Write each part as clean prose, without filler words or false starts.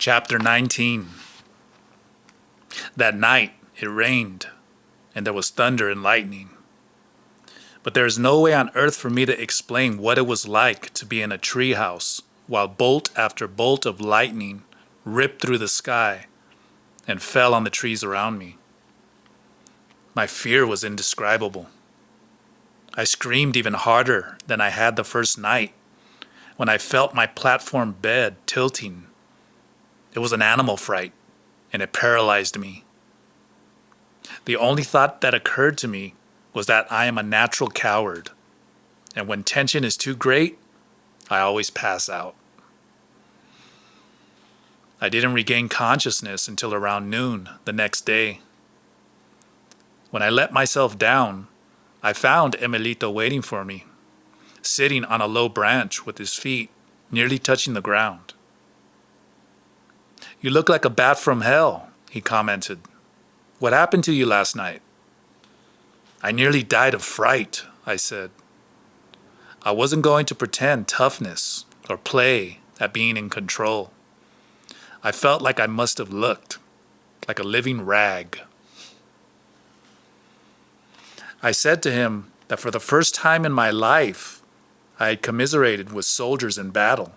Chapter 19. That night it rained, and there was thunder and lightning. But there is no way on earth for me to explain what it was like to be in a treehouse while bolt after bolt of lightning ripped through the sky and fell on the trees around me. My fear was indescribable. I screamed even harder than I had the first night when I felt my platform bed tilting. It was an animal fright, and it paralyzed me. The only thought that occurred to me was that I am a natural coward, and when tension is too great, I always pass out. I didn't regain consciousness until around noon the next day. When I let myself down, I found Emilito waiting for me, sitting on a low branch with his feet nearly touching the ground. "You look like a bat from hell," he commented. "What happened to you last night?" "I nearly died of fright," I said. I wasn't going to pretend toughness or play at being in control. I felt like I must have looked like a living rag. I said to him that for the first time in my life, I had commiserated with soldiers in battle.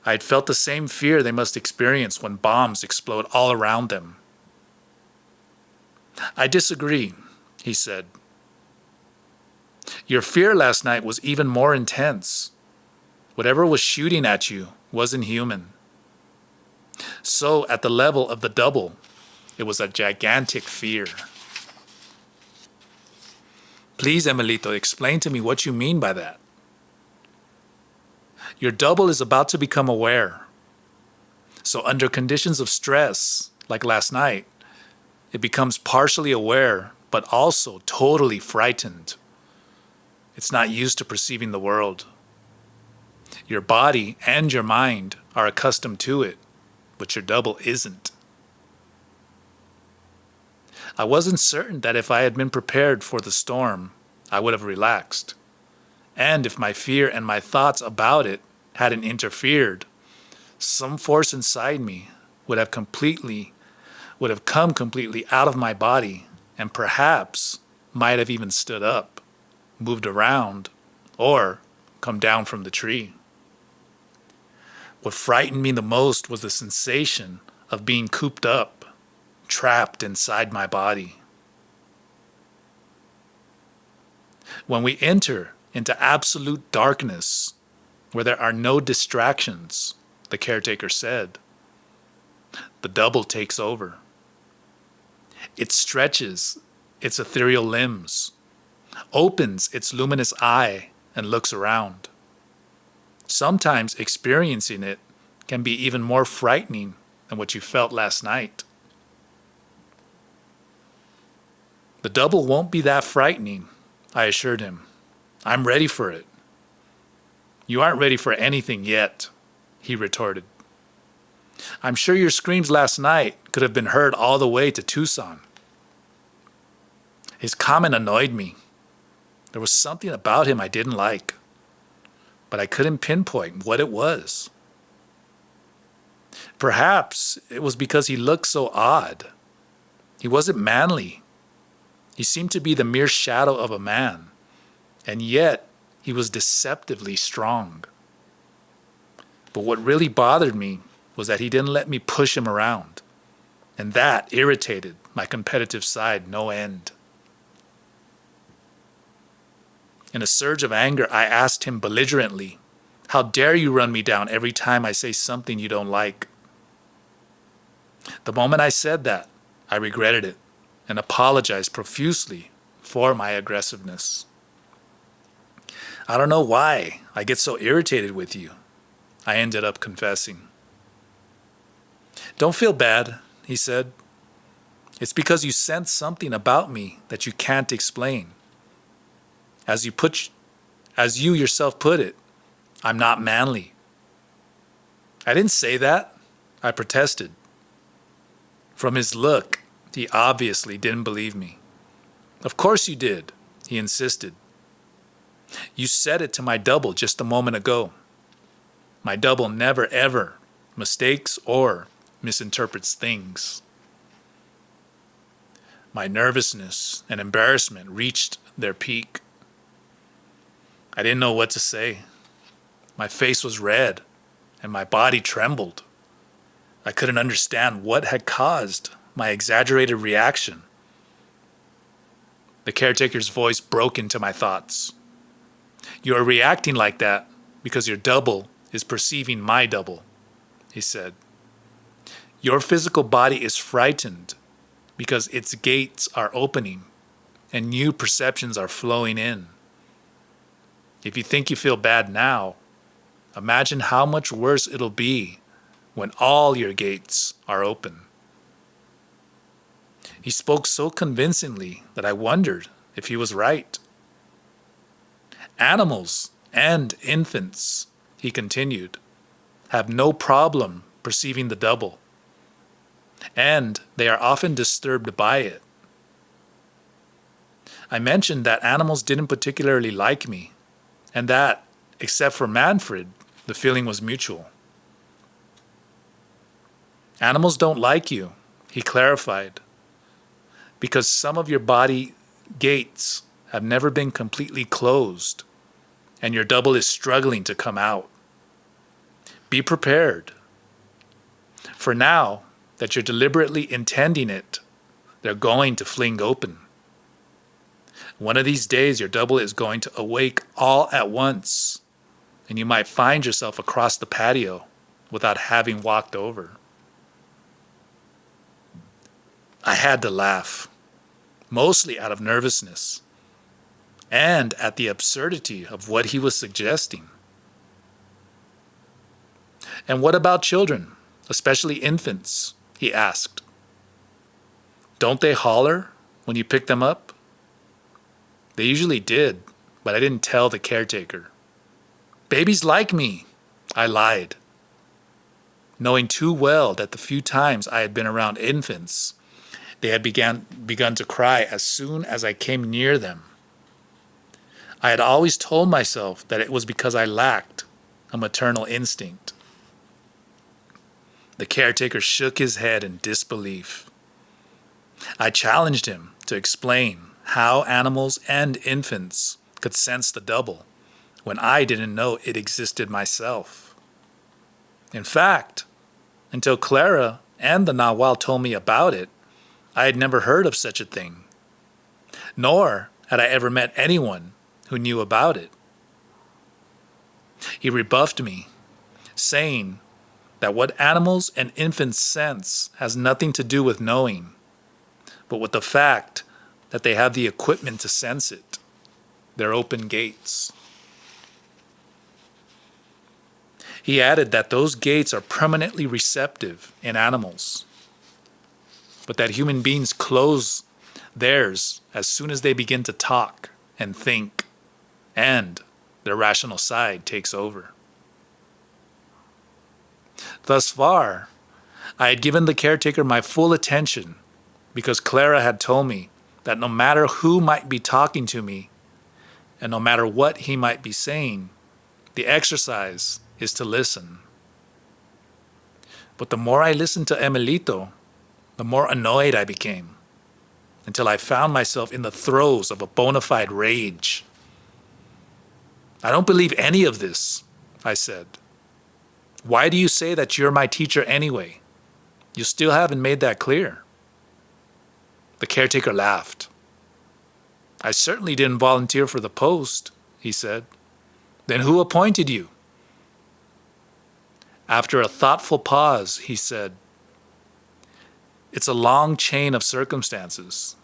I had felt the same fear they must experience when bombs explode all around them. "I disagree," he said. "Your fear last night was even more intense. Whatever was shooting at you wasn't human. So at the level of the double, it was a gigantic fear." "Please, Emilito, explain to me what you mean by that." "Your double is about to become aware. So under conditions of stress, like last night, it becomes partially aware, but also totally frightened. It's not used to perceiving the world. Your body and your mind are accustomed to it, but your double isn't." I wasn't certain that if I had been prepared for the storm, I would have relaxed. And if my fear and my thoughts about it hadn't interfered, some force inside me would have come completely out of my body and perhaps might have even stood up, moved around, or come down from the tree. What frightened me the most was the sensation of being cooped up, trapped inside my body. When we enter into absolute darkness, where there are no distractions, the caretaker said, the double takes over. It stretches its ethereal limbs, opens its luminous eye, and looks around. Sometimes experiencing it can be even more frightening than what you felt last night. "The double won't be that frightening," I assured him. "I'm ready for it." "You aren't ready for anything yet," he retorted. "I'm sure your screams last night could have been heard all the way to Tucson." His comment annoyed me. There was something about him I didn't like, but I couldn't pinpoint what it was. Perhaps it was because he looked so odd. He wasn't manly. He seemed to be the mere shadow of a man, and yet he was deceptively strong. But what really bothered me was that he didn't let me push him around, and that irritated my competitive side no end. In a surge of anger, I asked him belligerently, "How dare you run me down every time I say something you don't like?" The moment I said that, I regretted it and apologized profusely for my aggressiveness. "I don't know why I get so irritated with you," I ended up confessing. "Don't feel bad," he said. "It's because you sense something about me that you can't explain. As you yourself put it, I'm not manly." "I didn't say that," I protested. From his look, he obviously didn't believe me. "Of course you did," he insisted. "You said it to my double just a moment ago. My double never ever mistakes, or misinterprets things. My nervousness and embarrassment reached their peak. I didn't know what to say. My face was red, and my body trembled. I couldn't understand what had caused my exaggerated reaction. The caretaker's voice broke into my thoughts. You are reacting like that because your double is perceiving my double, he said. Your physical body is frightened because its gates are opening and new perceptions are flowing in. If you think you feel bad now, imagine how much worse it'll be when all your gates are open. He spoke so convincingly that I wondered if he was right. Animals and infants, he continued, have no problem perceiving the double, and they are often disturbed by it. I mentioned that animals didn't particularly like me, and that, except for Manfred, the feeling was mutual. Animals don't like you, he clarified, because some of your body gates have never been completely closed, and your double is struggling to come out. Be prepared. For now that you're deliberately intending it, they're going to fling open. One of these days, your double is going to awake all at once, and you might find yourself across the patio without having walked over. I had to laugh, mostly out of nervousness, and at the absurdity of what he was suggesting. And what about children, especially infants? He asked. Don't they holler when you pick them up? They usually did, but I didn't tell the caretaker. Babies like me, I lied, knowing too well that the few times I had been around infants, they had begun to cry as soon as I came near them. I had always told myself that it was because I lacked a maternal instinct. The caretaker shook his head in disbelief. I challenged him to explain how animals and infants could sense the double when I didn't know it existed myself. In fact, until Clara and the Nahual told me about it, I had never heard of such a thing, nor had I ever met anyone who knew about it. He rebuffed me, saying that what animals and infants sense has nothing to do with knowing, but with the fact that they have the equipment to sense it, their open gates. He added that those gates are permanently receptive in animals, but that human beings close theirs as soon as they begin to talk and think, and their rational side takes over. Thus far, I had given the caretaker my full attention because Clara had told me that no matter who might be talking to me, and no matter what he might be saying, the exercise is to listen. But the more I listened to Emilito, the more annoyed I became, until I found myself in the throes of a bona fide rage. I don't believe any of this, I said. Why do you say that you're my teacher anyway? You still haven't made that clear. The caretaker laughed. I certainly didn't volunteer for the post, he said. Then who appointed you? After a thoughtful pause, he said, it's a long chain of circumstances.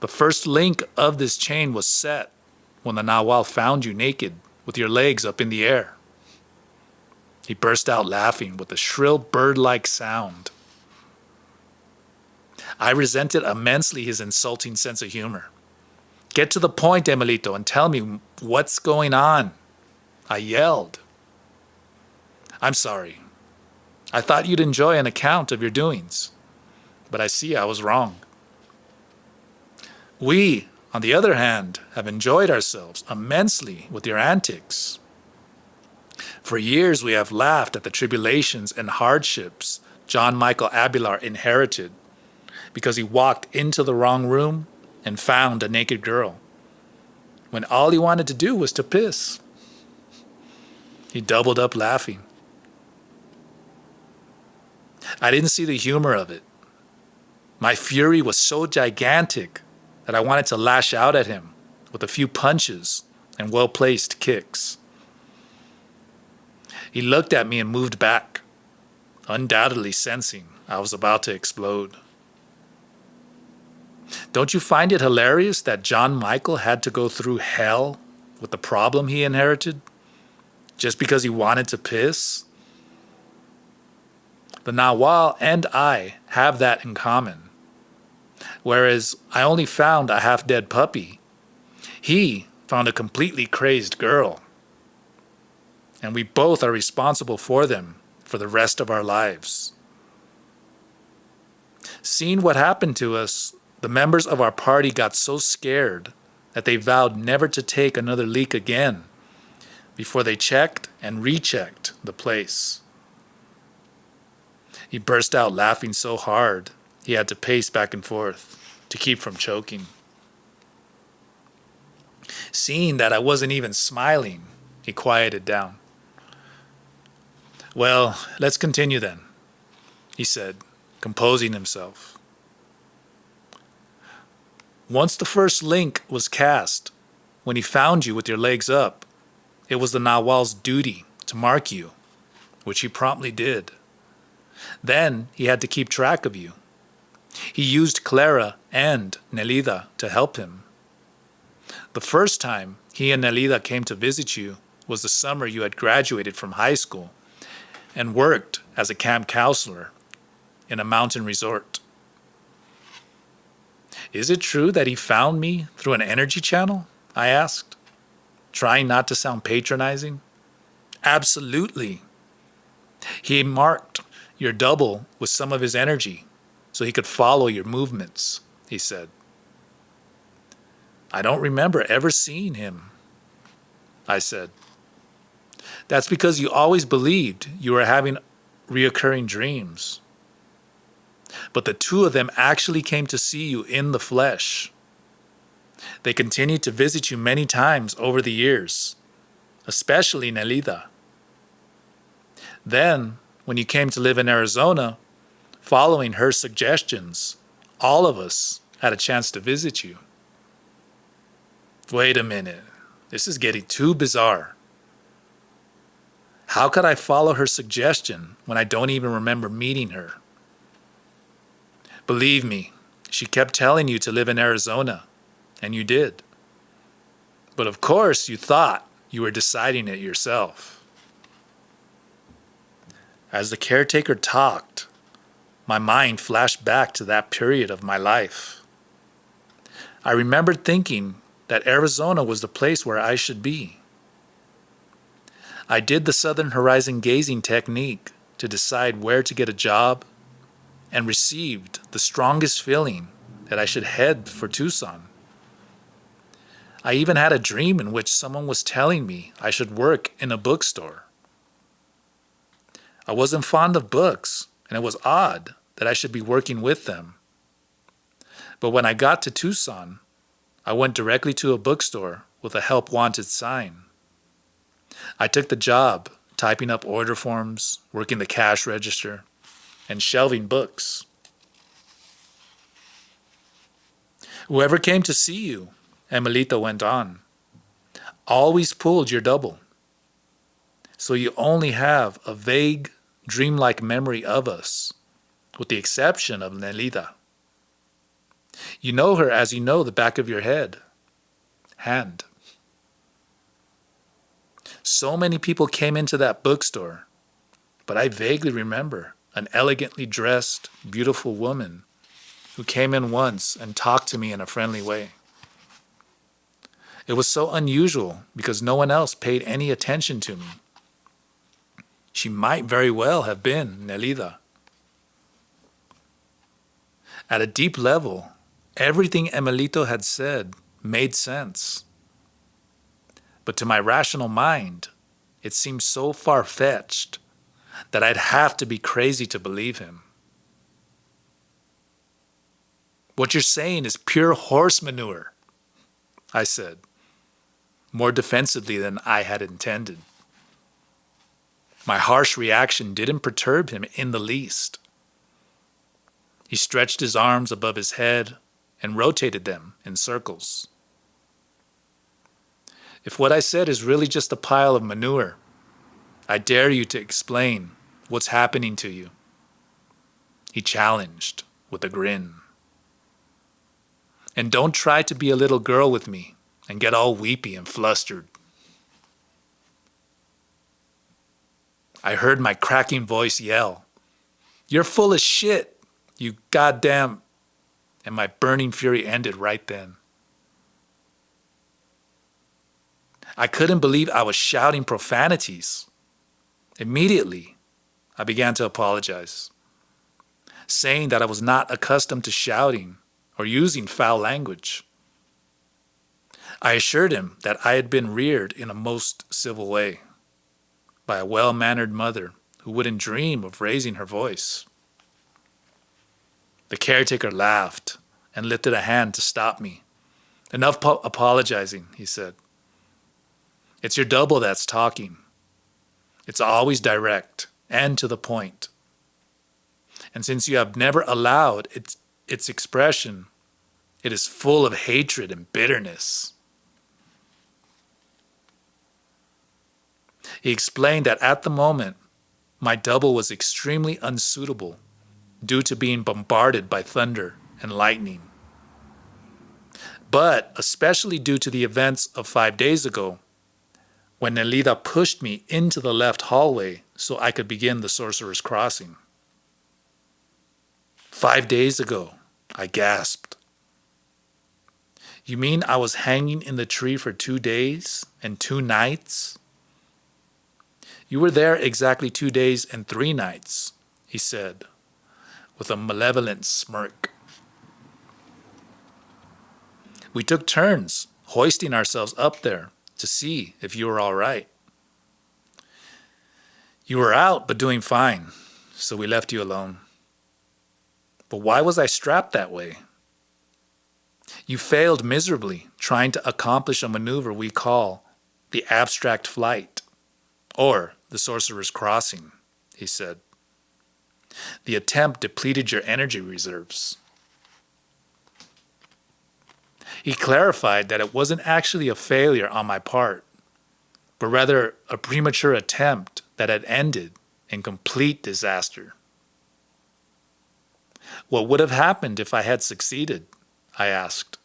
The first link of this chain was set when the Nahual found you naked with your legs up in the air. He burst out laughing with a shrill bird-like sound. I resented immensely his insulting sense of humor. Get to the point, Emilito, and tell me what's going on, I yelled. I'm sorry. I thought you'd enjoy an account of your doings, but I see I was wrong. We, on the other hand, have enjoyed ourselves immensely with your antics. For years we have laughed at the tribulations and hardships John Michael Abelar inherited because he walked into the wrong room and found a naked girl, when all he wanted to do was to piss. He doubled up laughing. I didn't see the humor of it. My fury was so gigantic that I wanted to lash out at him with a few punches and well-placed kicks. He looked at me and moved back, undoubtedly sensing I was about to explode. Don't you find it hilarious that John Michael had to go through hell with the problem he inherited just because he wanted to piss? The Nawal and I have that in common. Whereas I only found a half-dead puppy, he found a completely crazed girl. And we both are responsible for them for the rest of our lives. Seeing what happened to us, the members of our party got so scared that they vowed never to take another leak again before they checked and rechecked the place. He burst out laughing so hard he had to pace back and forth to keep from choking. Seeing that I wasn't even smiling, he quieted down. Well, let's continue then, he said, composing himself. Once the first link was cast, when he found you with your legs up, it was the Nawal's duty to mark you, which he promptly did. Then he had to keep track of you. He used Clara and Nelida to help him. The first time he and Nelida came to visit you was the summer you had graduated from high school and worked as a camp counselor in a mountain resort. Is it true that he found me through an energy channel? I asked, trying not to sound patronizing. Absolutely. He marked your double with some of his energy so he could follow your movements, he said. I don't remember ever seeing him, I said. That's because you always believed you were having reoccurring dreams. But the two of them actually came to see you in the flesh. They continued to visit you many times over the years, especially Nelida. Then, when you came to live in Arizona, following her suggestions, all of us had a chance to visit you. Wait a minute, this is getting too bizarre. How could I follow her suggestion when I don't even remember meeting her? Believe me, she kept telling you to live in Arizona, and you did. But of course you thought you were deciding it yourself. As the caretaker talked, my mind flashed back to that period of my life. I remembered thinking that Arizona was the place where I should be. I did the Southern Horizon gazing technique to decide where to get a job and received the strongest feeling that I should head for Tucson. I even had a dream in which someone was telling me I should work in a bookstore. I wasn't fond of books, and it was odd that I should be working with them. But when I got to Tucson, I went directly to a bookstore with a help wanted sign. I took the job, typing up order forms, working the cash register, and shelving books. Whoever came to see you, Emilita went on, always pulled your double. So you only have a vague, dreamlike memory of us, with the exception of Nelida. You know her as you know the back of your hand. So many people came into that bookstore, but I vaguely remember an elegantly dressed, beautiful woman who came in once and talked to me in a friendly way. It was so unusual because no one else paid any attention to me. She might very well have been Nelida. At a deep level, everything Emilito had said made sense. But to my rational mind, It seemed so far-fetched that I'd have to be crazy to believe him. "What you're saying is pure horse manure," I said, more defensively than I had intended. My harsh reaction didn't perturb him in the least. He stretched his arms above his head and rotated them in circles. "If what I said is really just a pile of manure, I dare you to explain what's happening to you," he challenged with a grin. "And don't try to be a little girl with me and get all weepy and flustered." I heard my cracking voice yell, "You're full of shit, you goddamn," and my burning fury ended right then. I couldn't believe I was shouting profanities. Immediately, I began to apologize, saying that I was not accustomed to shouting or using foul language. I assured him that I had been reared in a most civil way by a well-mannered mother who wouldn't dream of raising her voice. The caretaker laughed and lifted a hand to stop me. "Enough apologizing," he said. "It's your double that's talking. It's always direct and to the point. And since you have never allowed its expression, it is full of hatred and bitterness." He explained that at the moment, my double was extremely unsuitable due to being bombarded by thunder and lightning. But especially due to the events of 5 days ago, when Nelida pushed me into the left hallway so I could begin the Sorcerer's Crossing. 5 days ago, I gasped. "You mean I was hanging in the tree for 2 days and 2 nights? "You were there exactly 2 days and 3 nights, he said, with a malevolent smirk. "We took turns hoisting ourselves up there to see if you were all right. You were out but doing fine, so we left you alone. But why was I strapped that way? You failed miserably trying to accomplish a maneuver we call the abstract flight, or the Sorcerer's Crossing," he said. "The attempt depleted your energy reserves." He clarified that it wasn't actually a failure on my part, but rather a premature attempt that had ended in complete disaster. "What would have happened if I had succeeded?" I asked.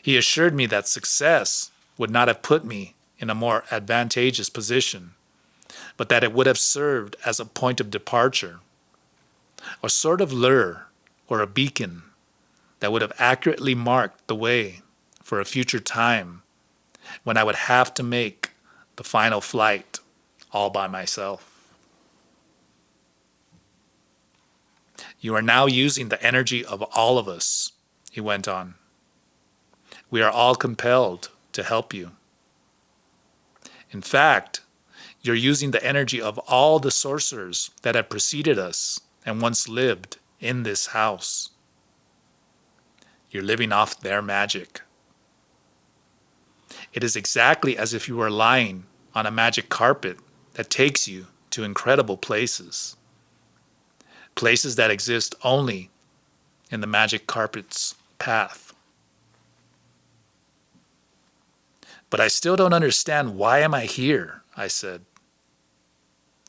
He assured me that success would not have put me in a more advantageous position, but that it would have served as a point of departure, a sort of lure or a beacon that would have accurately marked the way for a future time when I would have to make the final flight all by myself. "You are now using the energy of all of us," he went on. "We are all compelled to help you. In fact, you're using the energy of all the sorcerers that have preceded us and once lived in this house. You're living off their magic. It is exactly as if you were lying on a magic carpet that takes you to incredible places. Places that exist only in the magic carpet's path. But I still don't understand, why am I here?" I said.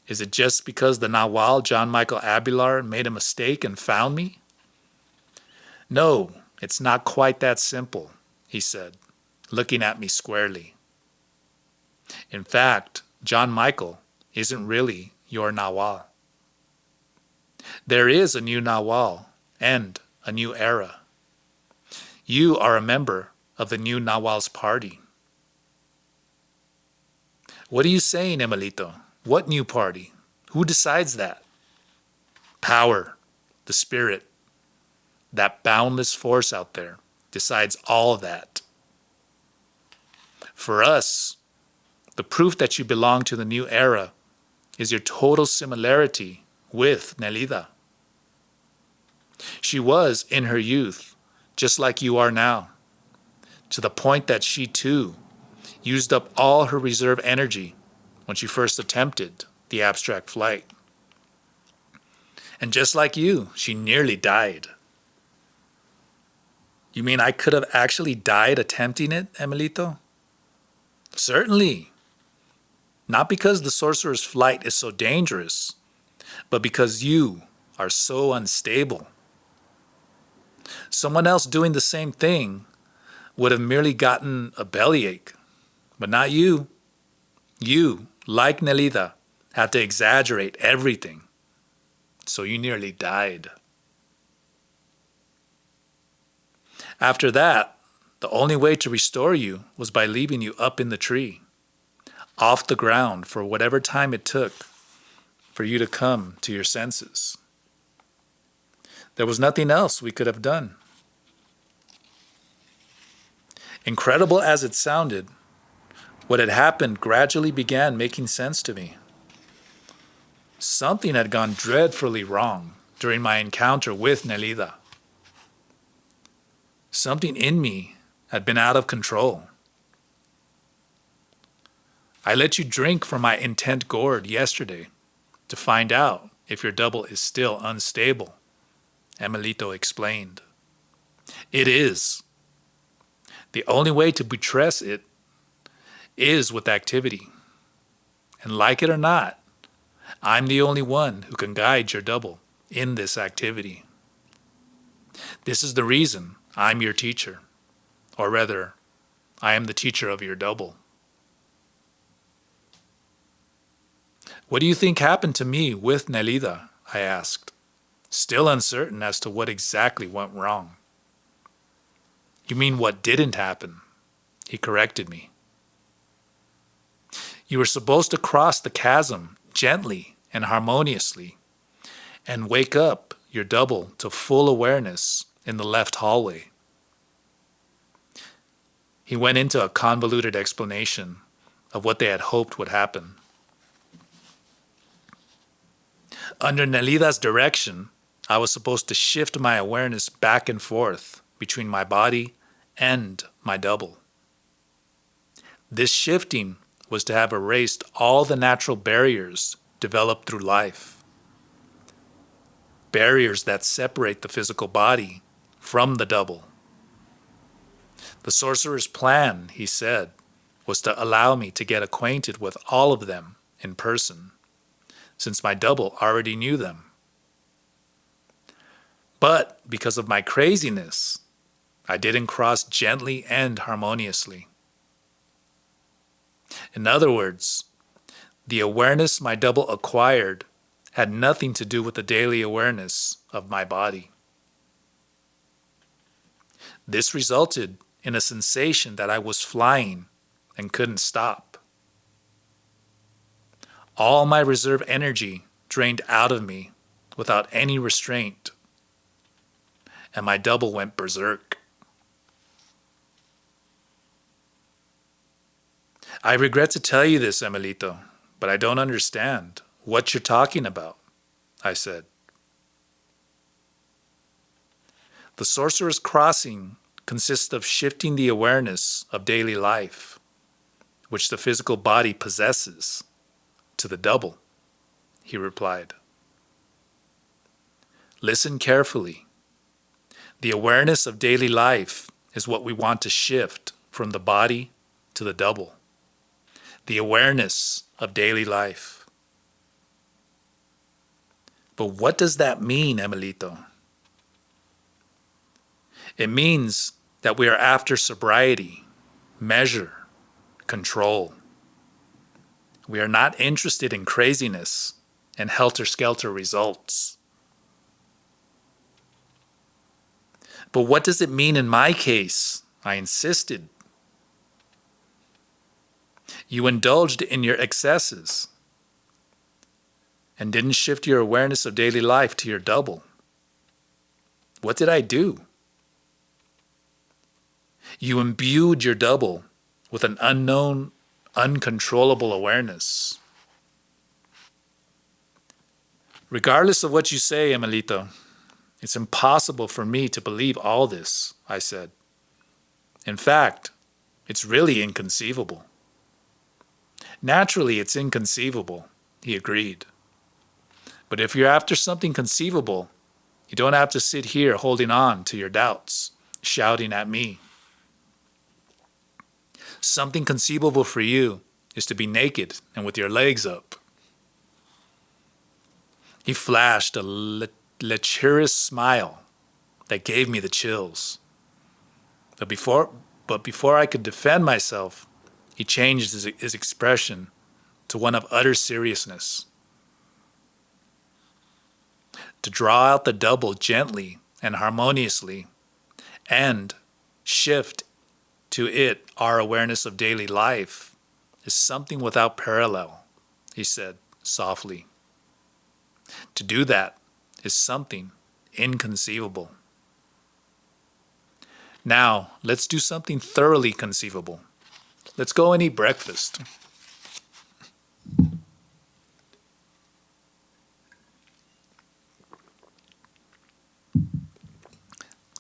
"Is it just because the Nawal John Michael Abelar made a mistake and found me?" "No, it's not quite that simple," he said, looking at me squarely. "In fact, John Michael isn't really your Nawal. There is a new Nawal and a new era. You are a member of the new Nawal's party." "What are you saying, Emilito? What new party? Who decides that?" "Power, the spirit, that boundless force out there decides all of that. For us, The proof that you belong to the new era is your total similarity with Nelida. She was, in her youth, just like you are now, to the point that she too used up all her reserve energy when she first attempted the abstract flight. And just like you, she nearly died. You mean I could have actually died attempting it, Emilito? Certainly. Not because the sorcerer's flight is so dangerous, but because you are so unstable. Someone else doing the same thing would have merely gotten a bellyache, but not you. You, like Nelida, had to exaggerate everything, so you nearly died. After that, the only way to restore you was by leaving you up in the tree, off the ground for whatever time it took for you to come to your senses. There was nothing else we could have done. Incredible as it sounded, what had happened gradually began making sense to me. Something had gone dreadfully wrong during my encounter with Nelida. Something in me had been out of control. I let you drink from my intent gourd yesterday to find out if your double is still unstable, Emilito explained. It is. The only way to buttress it is with activity. And like it or not, I'm the only one who can guide your double in this activity. This is the reason I'm your teacher, or rather, I am the teacher of your double. What do you think happened to me with Nelida? I asked, still uncertain as to what exactly went wrong. You mean what didn't happen? He corrected me. You were supposed to cross the chasm gently and harmoniously and wake up your double to full awareness in the left hallway. He went into a convoluted explanation of what they had hoped would happen. Under Nelida's direction, I was supposed to shift my awareness back and forth between my body and my double. This shifting was to have erased all the natural barriers developed through life. Barriers that separate the physical body from the double. The sorcerer's plan, he said, was to allow me to get acquainted with all of them in person, since my double already knew them. But because of my craziness, I didn't cross gently and harmoniously. In other words, the awareness my double acquired had nothing to do with the daily awareness of my body. This resulted in a sensation that I was flying and couldn't stop. All my reserve energy drained out of me without any restraint, and my double went berserk. I regret to tell you this, Emilito, but I don't understand what you're talking about, I said. The Sorcerer's Crossing consists of shifting the awareness of daily life, which the physical body possesses, to the double, he replied. Listen carefully. The awareness of daily life is what we want to shift from the body to the double. The awareness of daily life. But what does that mean, Emilito? It means that we are after sobriety, measure, control. We are not interested in craziness and helter-skelter results. But what does it mean in my case? I insisted. You indulged in your excesses and didn't shift your awareness of daily life to your double. What did I do? You imbued your double with an unknown, uncontrollable awareness. Regardless of what you say, Emilito, it's impossible for me to believe all this, I said. In fact, it's really inconceivable. Naturally, it's inconceivable, he agreed. But if you're after something conceivable, you don't have to sit here holding on to your doubts, shouting at me. Something conceivable for you is to be naked and with your legs up. He flashed a lecherous smile that gave me the chills. But before I could defend myself, he changed his expression to one of utter seriousness. To draw out the double gently and harmoniously, and shift to it our awareness of daily life, is something without parallel, he said softly. To do that is something inconceivable. Now, let's do something thoroughly conceivable. Let's go and eat breakfast.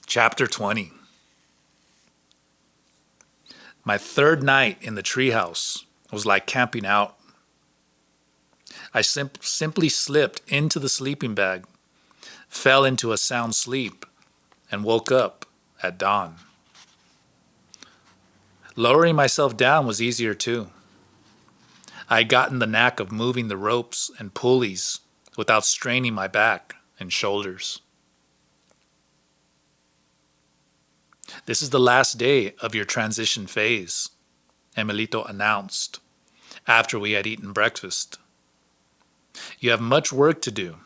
Chapter 20. My third night in the treehouse was like camping out. I simply slipped into the sleeping bag, fell into a sound sleep, and woke up at dawn. Lowering myself down was easier too. I had gotten the knack of moving the ropes and pulleys without straining my back and shoulders. This is the last day of your transition phase, Emilito announced after we had eaten breakfast. You have much work to do,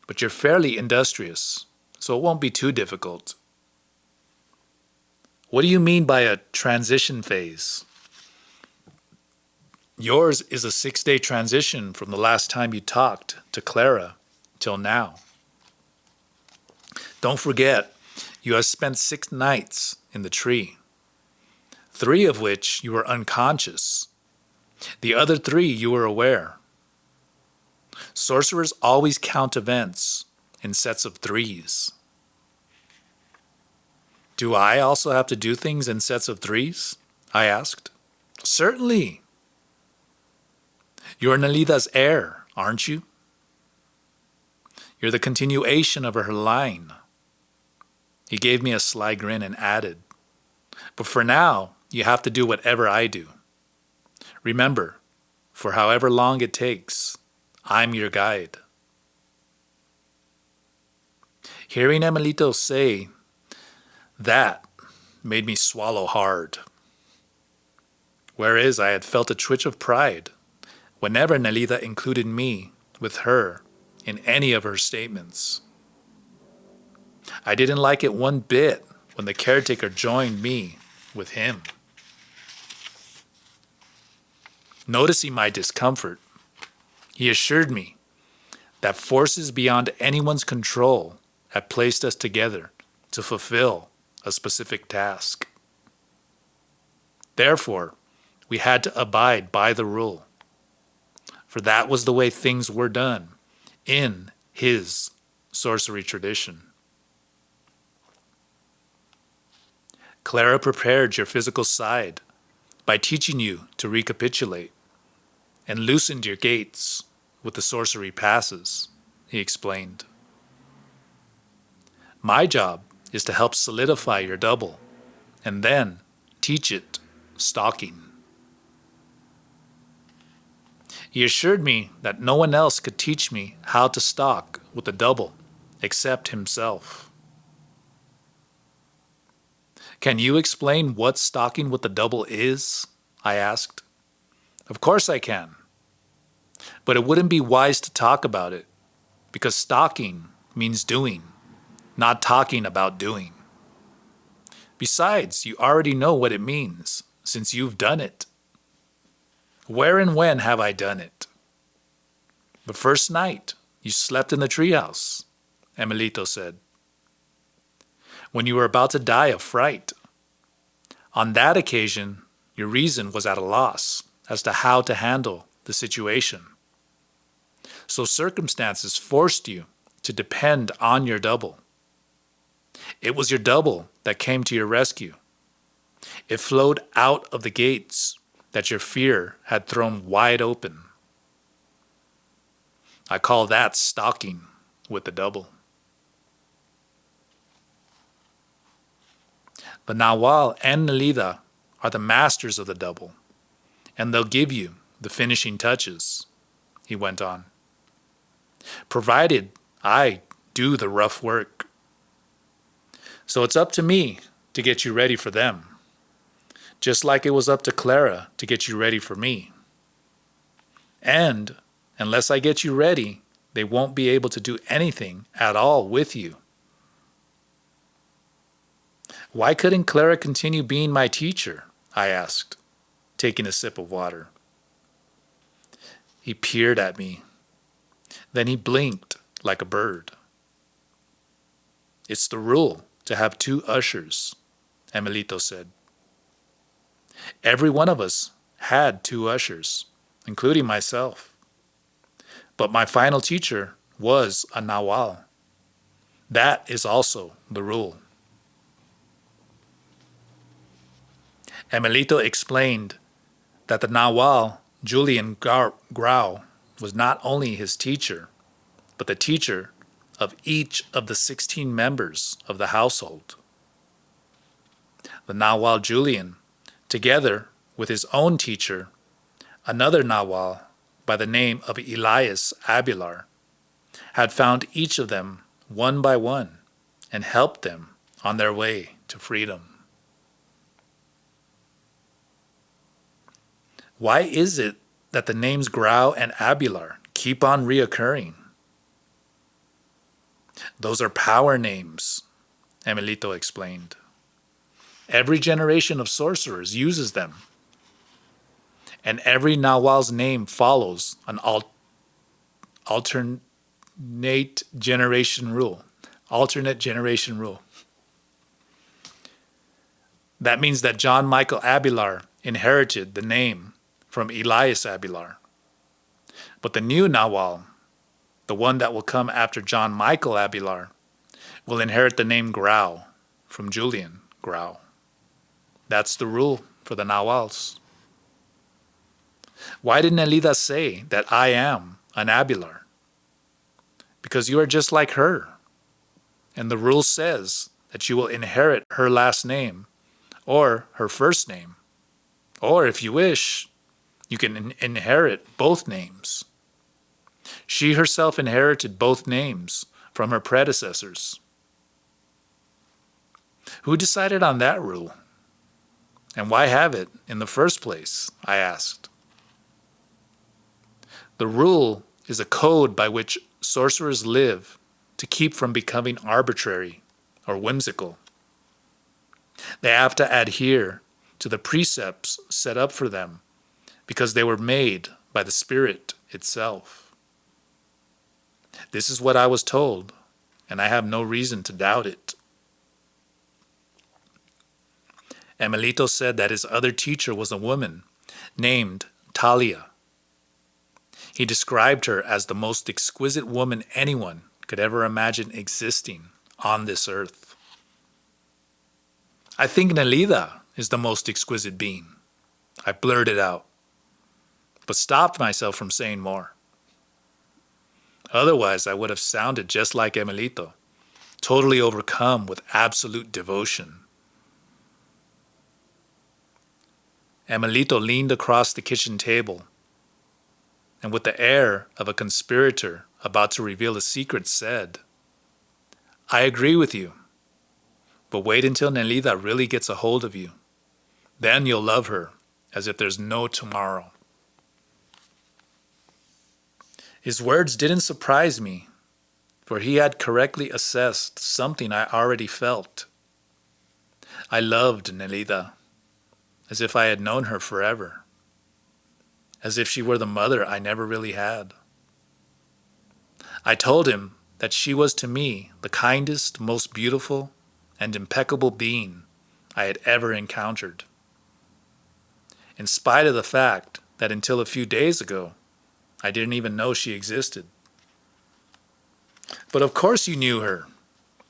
but you're fairly industrious, so it won't be too difficult. What do you mean by a transition phase? Yours is a 6-day transition from the last time you talked to Clara till now. Don't forget, you have spent 6 nights in the tree, 3 of which you were unconscious. The other 3 you were aware. Sorcerers always count events in sets of 3s. Do I also have to do things in sets of 3s? I asked. Certainly. You're Nelida's heir, aren't you? You're the continuation of her line. He gave me a sly grin and added, but for now, you have to do whatever I do. Remember, for however long it takes, I'm your guide. Hearing Emilito say that made me swallow hard. Whereas I had felt a twitch of pride whenever Nelida included me with her in any of her statements. I didn't like it one bit when the caretaker joined me with him. Noticing my discomfort, he assured me that forces beyond anyone's control had placed us together to fulfill a specific task. Therefore, we had to abide by the rule, for that was the way things were done in his sorcery tradition. Clara prepared your physical side by teaching you to recapitulate, and loosened your gates with the sorcery passes, he explained. My job is to help solidify your double, and then teach it stalking. He assured me that no one else could teach me how to stalk with the double except himself. Can you explain what stalking with the double is? I asked. Of course I can. But it wouldn't be wise to talk about it, because stalking means doing, not talking about doing. Besides, you already know what it means, since you've done it. Where and when have I done it? The first night you slept in the treehouse, Emilito said. When you were about to die of fright. On that occasion, your reason was at a loss, as to how to handle the situation. So circumstances forced you to depend on your double. It was your double that came to your rescue. It flowed out of the gates that your fear had thrown wide open. I call that stalking with the double. The Nawal and Nelida are the masters of the double, and they'll give you the finishing touches, he went on, provided I do the rough work. So it's up to me to get you ready for them, just like it was up to Clara to get you ready for me. And unless I get you ready, they won't be able to do anything at all with you. Why couldn't Clara continue being my teacher? I asked, taking a sip of water. He peered at me. Then he blinked like a bird. It's the rule to have 2 ushers, Emilito said. Every one of us had 2 ushers, including myself. But my final teacher was a Nawal. That is also the rule. Emilito explained that the Nawal, Julian Grau, was not only his teacher, but the teacher of each of the 16 members of the household. The Nawal Julian, together with his own teacher, another Nawal by the name of Elias Abelar, had found each of them one by one and helped them on their way to freedom. Why is it that the names Grau and Abelar keep on reoccurring? Those are power names, Emilito explained. Every generation of sorcerers uses them. And every Nawal's name follows an alternate generation rule. Alternate generation rule. That means that John Michael Abelar inherited the name from Elias Abelar. But the new Nawal, the one that will come after John Michael Abelar, will inherit the name Grau from Julian Grau. That's the rule for the Nawals. Why didn't Elida say that I am an Abelar? Because you are just like her. And the rule says that you will inherit her last name or her first name. Or if you wish, you can inherit both names. She herself inherited both names from her predecessors. Who decided on that rule? And why have it in the first place? I asked. The rule is a code by which sorcerers live to keep from becoming arbitrary or whimsical. They have to adhere to the precepts set up for them because they were made by the Spirit itself. This is what I was told, and I have no reason to doubt it. Emilito said that his other teacher was a woman named Talia. He described her as the most exquisite woman anyone could ever imagine existing on this earth. I think Nelida is the most exquisite being, I blurted out, but stopped myself from saying more. Otherwise, I would have sounded just like Emilito, totally overcome with absolute devotion. Emilito leaned across the kitchen table and with the air of a conspirator about to reveal a secret said, I agree with you, but wait until Nelida really gets a hold of you. Then you'll love her as if there's no tomorrow. His words didn't surprise me, for he had correctly assessed something I already felt. I loved Nelida, as if I had known her forever, as if she were the mother I never really had. I told him that she was to me the kindest, most beautiful, and impeccable being I had ever encountered. In spite of the fact that until a few days ago, I didn't even know she existed. But of course you knew her,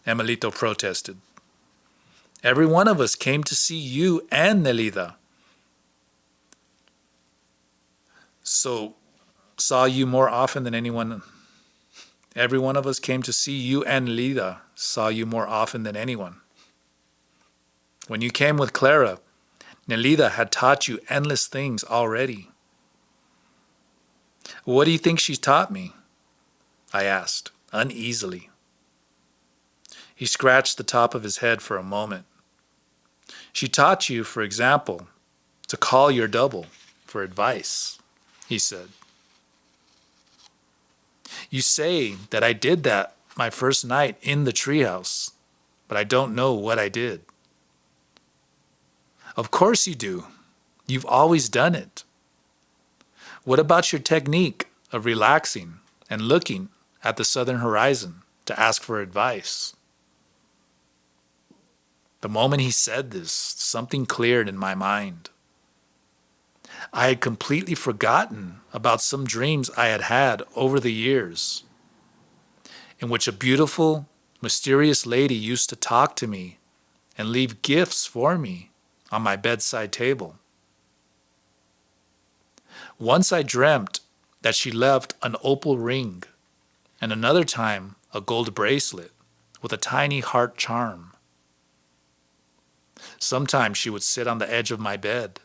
Emilito protested. Every one of us came to see you and Nelida. So, saw you more often than anyone. Every one of us came to see you and Nelida, saw you more often than anyone. When you came with Clara, Nelida had taught you endless things already. What do you think she's taught me? I asked, uneasily. He scratched the top of his head for a moment. She taught you, for example, to call your double for advice, he said. You say that I did that my first night in the treehouse, but I don't know what I did. Of course you do. You've always done it. What about your technique of relaxing and looking at the southern horizon to ask for advice? The moment he said this, something cleared in my mind. I had completely forgotten about some dreams I had had over the years, in which a beautiful, mysterious lady used to talk to me and leave gifts for me on my bedside table. Once I dreamt that she left an opal ring, and another time a gold bracelet with a tiny heart charm. Sometimes she would sit on the edge of my bed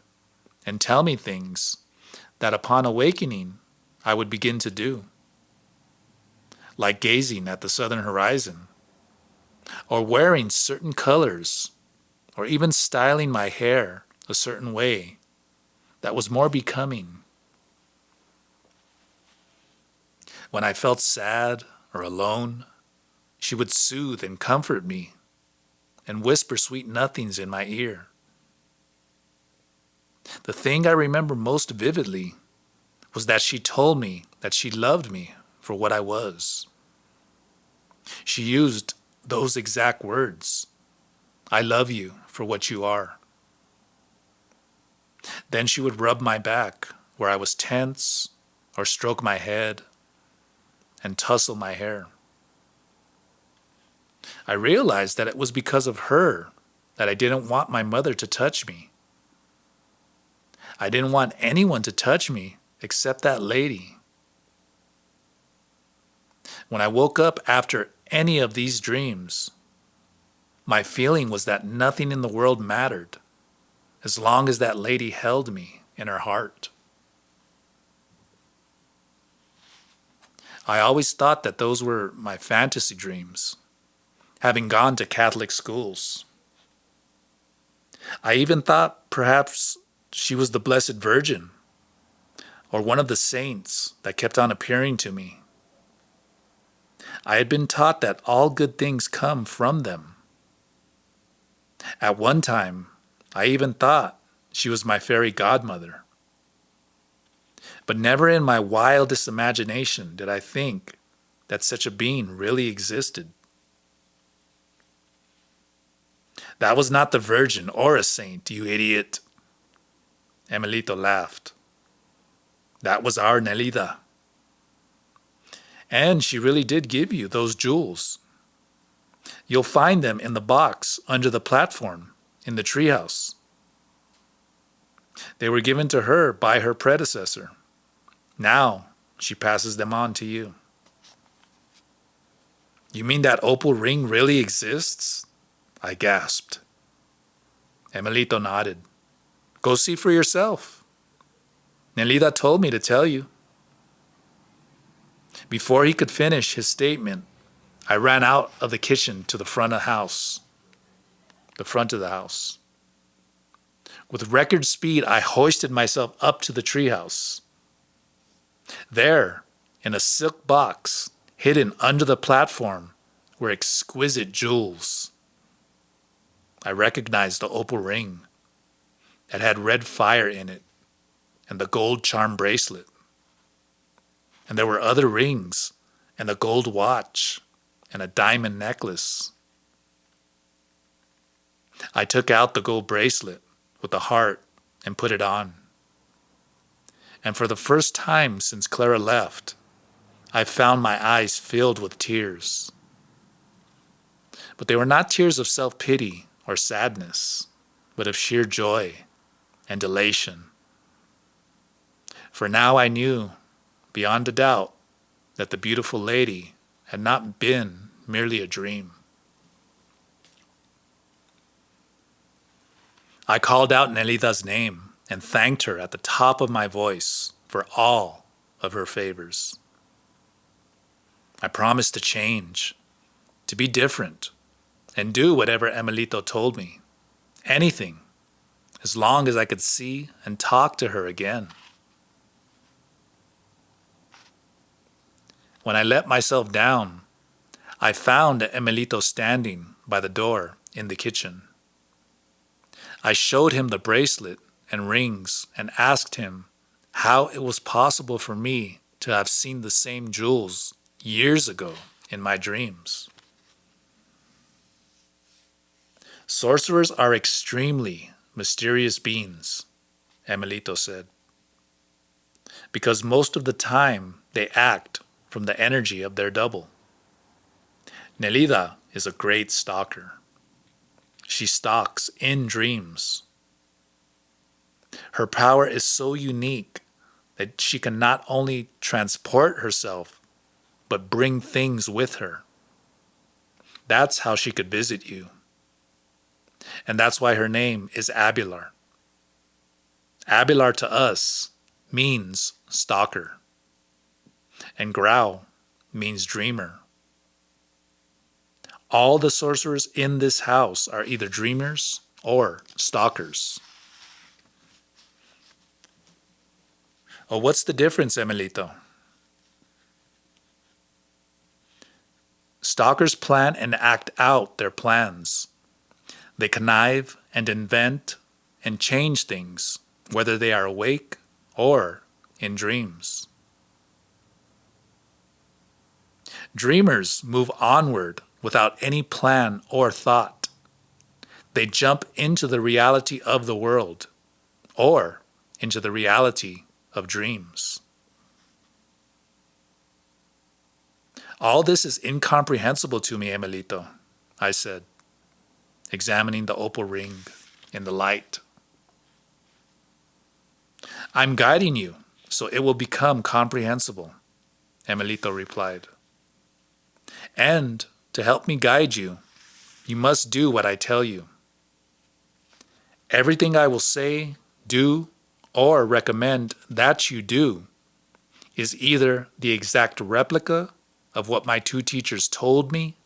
and tell me things that upon awakening I would begin to do, like gazing at the southern horizon, or wearing certain colors, or even styling my hair a certain way that was more becoming. When I felt sad or alone, she would soothe and comfort me and whisper sweet nothings in my ear. The thing I remember most vividly was that she told me that she loved me for what I was. She used those exact words. I love you for what you are. Then she would rub my back where I was tense, or stroke my head and tussle my hair. I realized that it was because of her that I didn't want my mother to touch me. I didn't want anyone to touch me except that lady. When I woke up after any of these dreams, my feeling was that nothing in the world mattered as long as that lady held me in her heart. I always thought that those were my fantasy dreams, having gone to Catholic schools. I even thought perhaps she was the Blessed Virgin, or one of the saints that kept on appearing to me. I had been taught that all good things come from them. At one time, I even thought she was my fairy godmother. But never in my wildest imagination did I think that such a being really existed. That was not the Virgin or a saint, you idiot. Emilito laughed. That was our Nelida. And she really did give you those jewels. You'll find them in the box under the platform in the treehouse. They were given to her by her predecessor. Now she passes them on to you. You mean that opal ring really exists? I gasped. Emilito nodded. Go see for yourself. Nelida told me to tell you. Before he could finish his statement, I ran out of the kitchen to the front of the house. With record speed, I hoisted myself up to the treehouse. There, in a silk box, hidden under the platform, were exquisite jewels. I recognized the opal ring. It had red fire in it, and the gold charm bracelet. And there were other rings, and a gold watch, and a diamond necklace. I took out the gold bracelet with the heart and put it on. And for the first time since Clara left, I found my eyes filled with tears. But they were not tears of self-pity or sadness, but of sheer joy and elation. For now I knew, beyond a doubt, that the beautiful lady had not been merely a dream. I called out Nelida's name and thanked her at the top of my voice for all of her favors. I promised to change, to be different, and do whatever Emilito told me. Anything, as long as I could see and talk to her again. When I let myself down, I found Emilito standing by the door in the kitchen. I showed him the bracelet and rings and asked him how it was possible for me to have seen the same jewels years ago in my dreams. Sorcerers are extremely mysterious beings, Emilito said, because most of the time they act from the energy of their double. Nelida is a great stalker. She stalks in dreams. Her power is so unique that she can not only transport herself, but bring things with her. That's how she could visit you. And that's why her name is Abelar. Abelar to us means stalker. And Grau means dreamer. All the sorcerers in this house are either dreamers or stalkers. Oh, what's the difference, Emilito? Stalkers plan and act out their plans. They connive and invent and change things, whether they are awake or in dreams. Dreamers move onward without any plan or thought. They jump into the reality of the world or into the reality of dreams. All this is incomprehensible to me, Emilito, I said, examining the opal ring in the light. I'm guiding you, so it will become comprehensible, Emilito replied. And to help me guide you, you must do what I tell you. Everything I will say, do, or recommend that you do is either the exact replica of what my two teachers told me,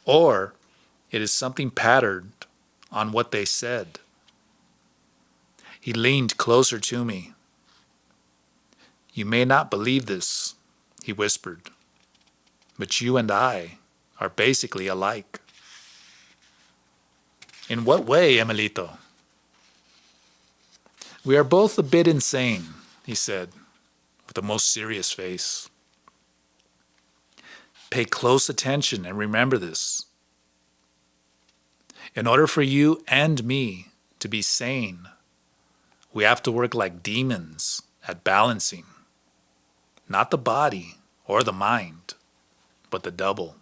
or it is something patterned on what they said. He leaned closer to me. You may not believe this, he whispered, but you and I are basically alike. In what way, Emilito? We are both a bit insane, he said, with the most serious face. Pay close attention and remember this. In order for you and me to be sane, we have to work like demons at balancing. Not the body or the mind, but the double.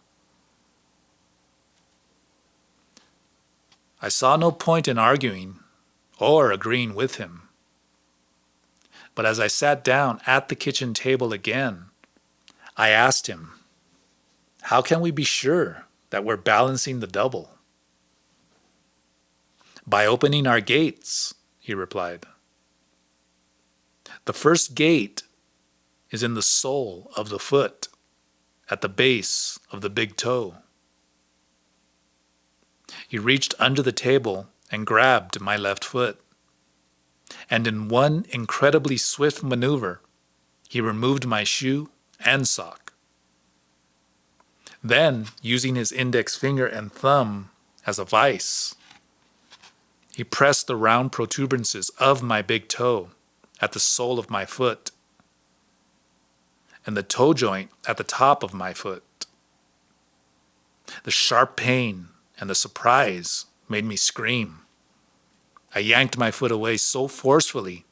I saw no point in arguing or agreeing with him. But as I sat down at the kitchen table again, I asked him, how can we be sure that we're balancing the double? By opening our gates, he replied. The first gate is in the sole of the foot, at the base of the big toe. He reached under the table and grabbed my left foot. And in one incredibly swift maneuver, he removed my shoe and sock. Then, using his index finger and thumb as a vice, he pressed the round protuberances of my big toe at the sole of my foot and the toe joint at the top of my foot. The sharp pain and the surprise made me scream. I yanked my foot away so forcefully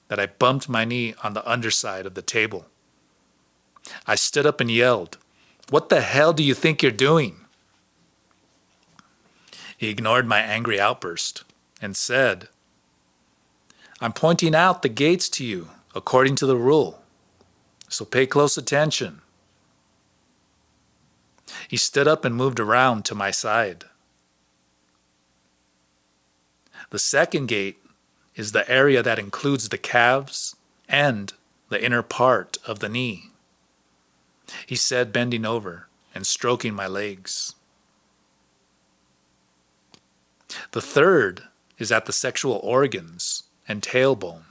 that I bumped my knee on the underside of the table. I stood up and yelled, "What the hell do you think you're doing?" He ignored my angry outburst and said, "I'm pointing out the gates to you according to the rule, so pay close attention." He stood up and moved around to my side. The second gate is the area that includes the calves and the inner part of the knee, he said, bending over and stroking my legs. The third is at the sexual organs and tailbone.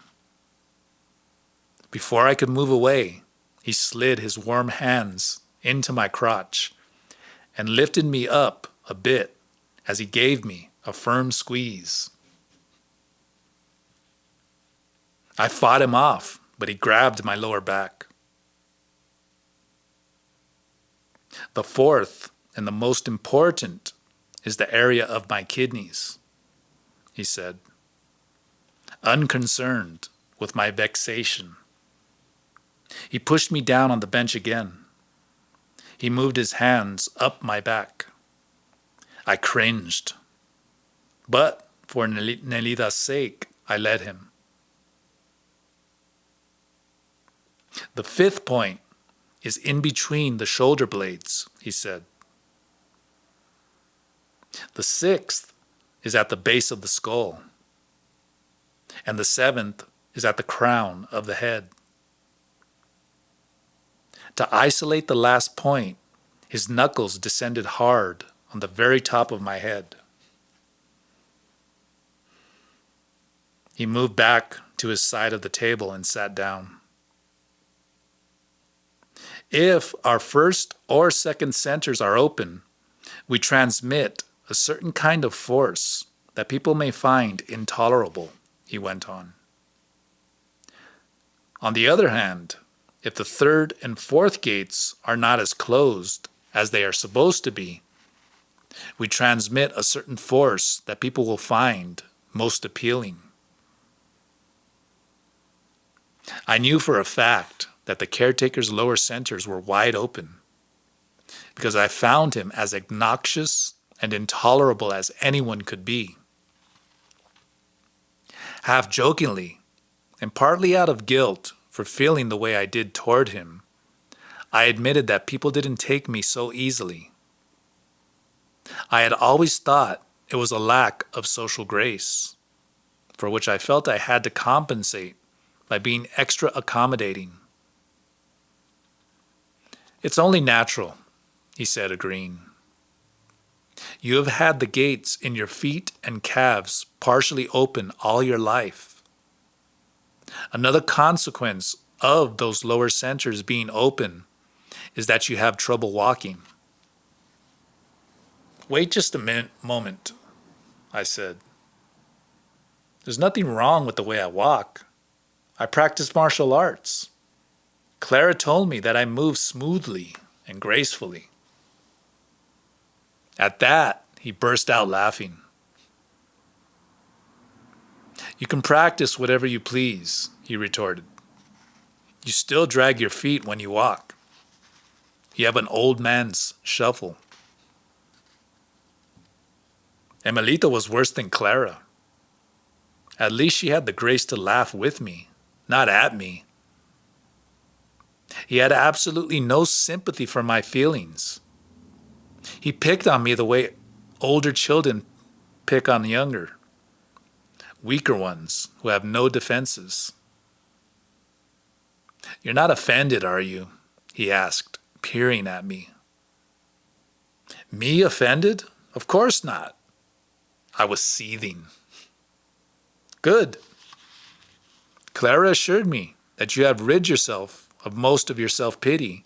Before I could move away, he slid his warm hands into my crotch and lifted me up a bit as he gave me a firm squeeze. I fought him off, but he grabbed my lower back. The fourth and the most important is the area of my kidneys, he said, unconcerned with my vexation. He pushed me down on the bench again. He moved his hands up my back. I cringed, but for Nelida's sake, I let him. The fifth point is in between the shoulder blades, he said. The sixth is at the base of the skull. And the seventh is at the crown of the head. To isolate the last point, his knuckles descended hard on the very top of my head. He moved back to his side of the table and sat down. If our first or second centers are open, we transmit a certain kind of force that people may find intolerable, he went on. On the other hand, if the third and fourth gates are not as closed as they are supposed to be, we transmit a certain force that people will find most appealing. I knew for a fact that the caretaker's lower centers were wide open because I found him as obnoxious and intolerable as anyone could be. Half jokingly, and partly out of guilt for feeling the way I did toward him, I admitted that people didn't take me so easily. I had always thought it was a lack of social grace, for which I felt I had to compensate by being extra accommodating. It's only natural, he said, agreeing. You have had the gates in your feet and calves partially open all your life. Another consequence of those lower centers being open is that you have trouble walking. Wait just a moment, I said. There's nothing wrong with the way I walk. I practice martial arts. Clara told me that I move smoothly and gracefully. At that, he burst out laughing. You can practice whatever you please, he retorted. You still drag your feet when you walk. You have an old man's shuffle. Emelita was worse than Clara. At least she had the grace to laugh with me, not at me. He had absolutely no sympathy for my feelings. He picked on me the way older children pick on younger, weaker ones who have no defenses. You're not offended, are you? He asked, peering at me. Me offended? Of course not. I was seething. Good. Clara assured me that you have rid yourself of most of your self-pity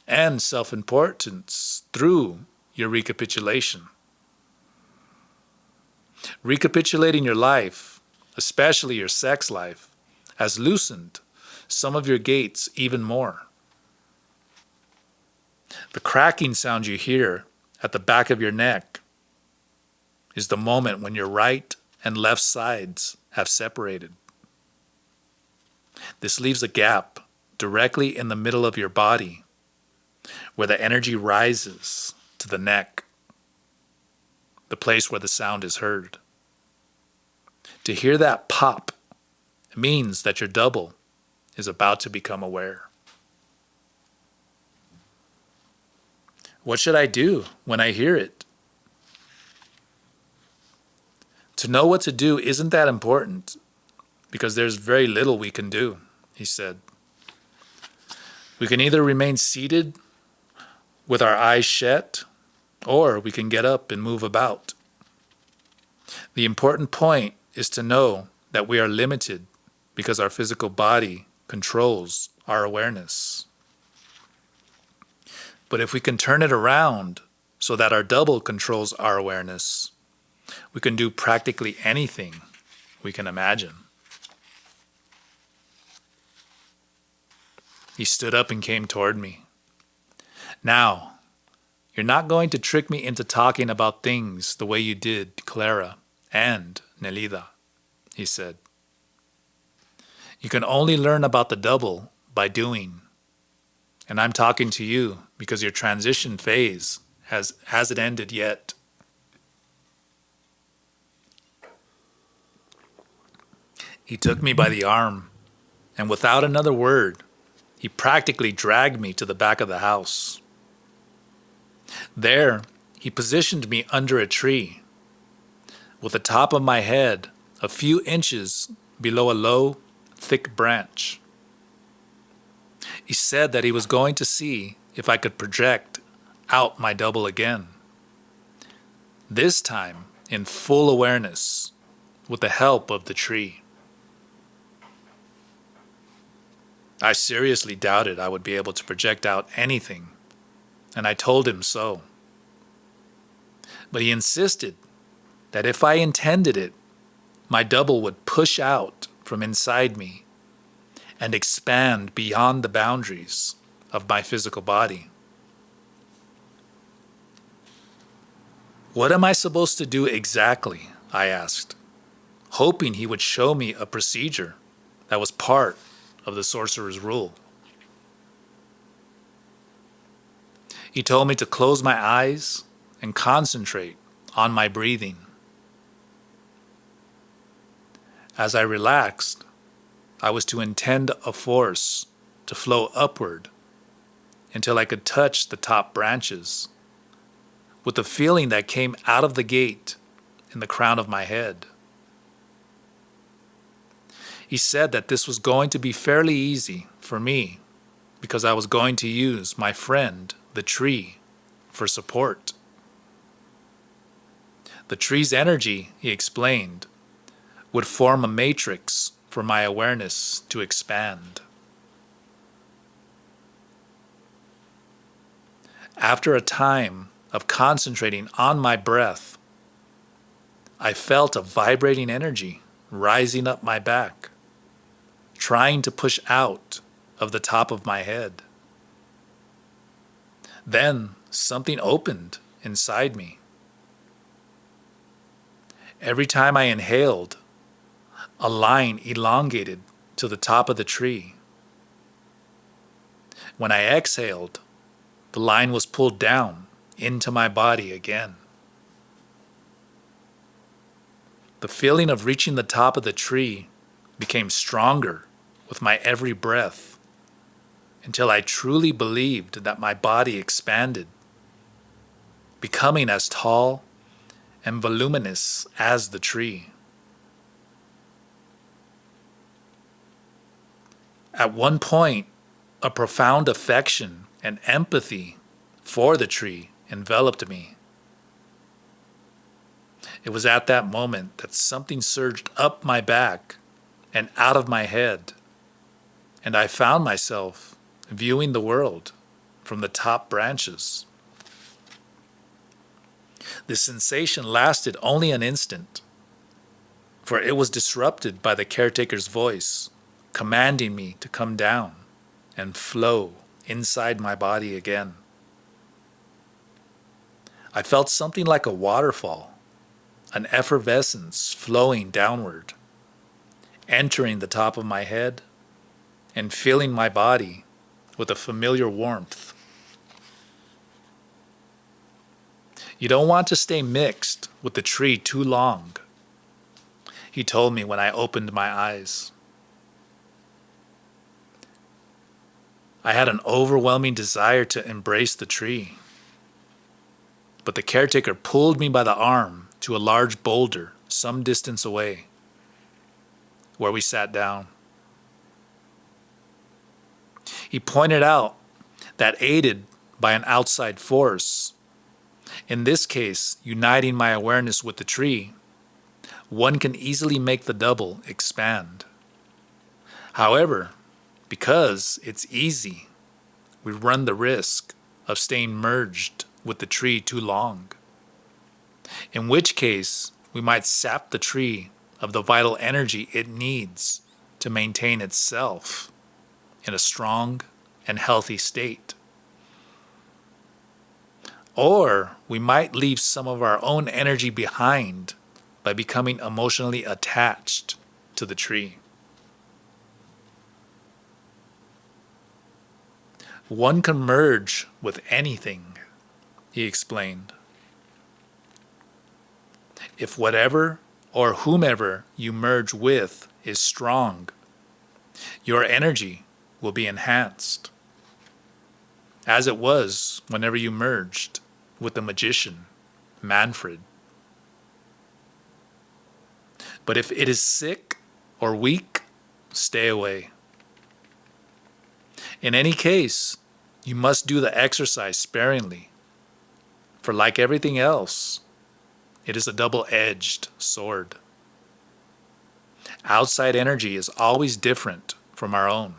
and self-importance through your recapitulation. Recapitulating your life, especially your sex life, has loosened some of your gates even more. The cracking sound you hear at the back of your neck is the moment when your right and left sides have separated. This leaves a gap directly in the middle of your body where the energy rises to the neck, the place where the sound is heard. To hear that pop means that your double is about to become aware. What should I do when I hear it? To know what to do isn't that important because there's very little we can do, he said. We can either remain seated with our eyes shut, or we can get up and move about. The important point is to know that we are limited because our physical body controls our awareness. But if we can turn it around so that our double controls our awareness, we can do practically anything we can imagine. He stood up and came toward me. Now, you're not going to trick me into talking about things the way you did Clara and Nelida, he said. You can only learn about the double by doing. And I'm talking to you because your transition phase hasn't ended yet. He took me by the arm, and without another word, he practically dragged me to the back of the house. There, he positioned me under a tree, with the top of my head a few inches below a low, thick branch. He said that he was going to see if I could project out my double again. This time in full awareness, with the help of the tree. I seriously doubted I would be able to project out anything, and I told him so. But he insisted that if I intended it, my double would push out from inside me and expand beyond the boundaries of my physical body. What am I supposed to do exactly? I asked, hoping he would show me a procedure that was part of the Sorcerer's rule. He told me to close my eyes and concentrate on my breathing. As I relaxed, I was to intend a force to flow upward until I could touch the top branches, with the feeling that came out of the gate in the crown of my head. He said that this was going to be fairly easy for me because I was going to use my friend, the tree, for support. The tree's energy, he explained, would form a matrix for my awareness to expand. After a time of concentrating on my breath, I felt a vibrating energy rising up my back, trying to push out of the top of my head. Then something opened inside me. Every time I inhaled, a line elongated to the top of the tree. When I exhaled, the line was pulled down into my body again. The feeling of reaching the top of the tree became stronger with my every breath until I truly believed that my body expanded, becoming as tall and voluminous as the tree. At one point, a profound affection and empathy for the tree enveloped me. It was at that moment that something surged up my back and out of my head, and I found myself viewing the world from the top branches. This sensation lasted only an instant, for it was disrupted by the caretaker's voice, commanding me to come down and flow inside my body again. I felt something like a waterfall, an effervescence flowing downward, entering the top of my head and filling my body with a familiar warmth. You don't want to stay mixed with the tree too long, he told me when I opened my eyes. I had an overwhelming desire to embrace the tree, but the caretaker pulled me by the arm to a large boulder some distance away, where we sat down. He pointed out that aided by an outside force, in this case uniting my awareness with the tree, one can easily make the double expand. However, because it's easy, we run the risk of staying merged with the tree too long, in which case we might sap the tree of the vital energy it needs to maintain itself in a strong and healthy state. Or we might leave some of our own energy behind by becoming emotionally attached to the tree. One can merge with anything, he explained. If whatever or whomever you merge with is strong, your energy will be enhanced, as it was whenever you merged with the magician, Manfred. But if it is sick or weak, stay away. In any case, you must do the exercise sparingly, for like everything else, it is a double-edged sword. Outside energy is always different from our own,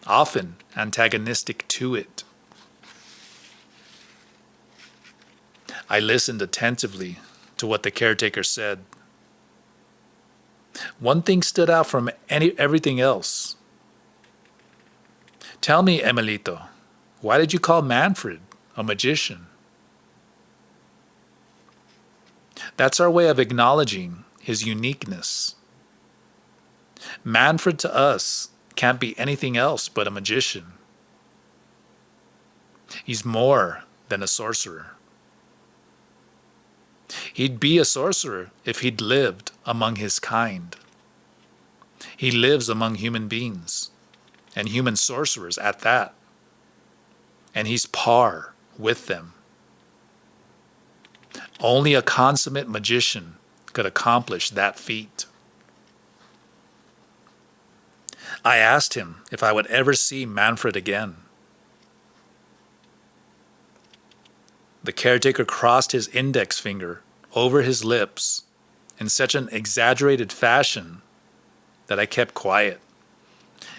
often antagonistic to it. I listened attentively to what the caretaker said. One thing stood out from everything else. Tell me, Emilito, why did you call Manfred a magician? That's our way of acknowledging his uniqueness. Manfred to us can't be anything else but a magician. He's more than a sorcerer. He'd be a sorcerer if he'd lived among his kind. He lives among human beings, and human sorcerers at that. And he's par with them. Only a consummate magician could accomplish that feat. I asked him if I would ever see Manfred again. The caretaker crossed his index finger over his lips in such an exaggerated fashion that I kept quiet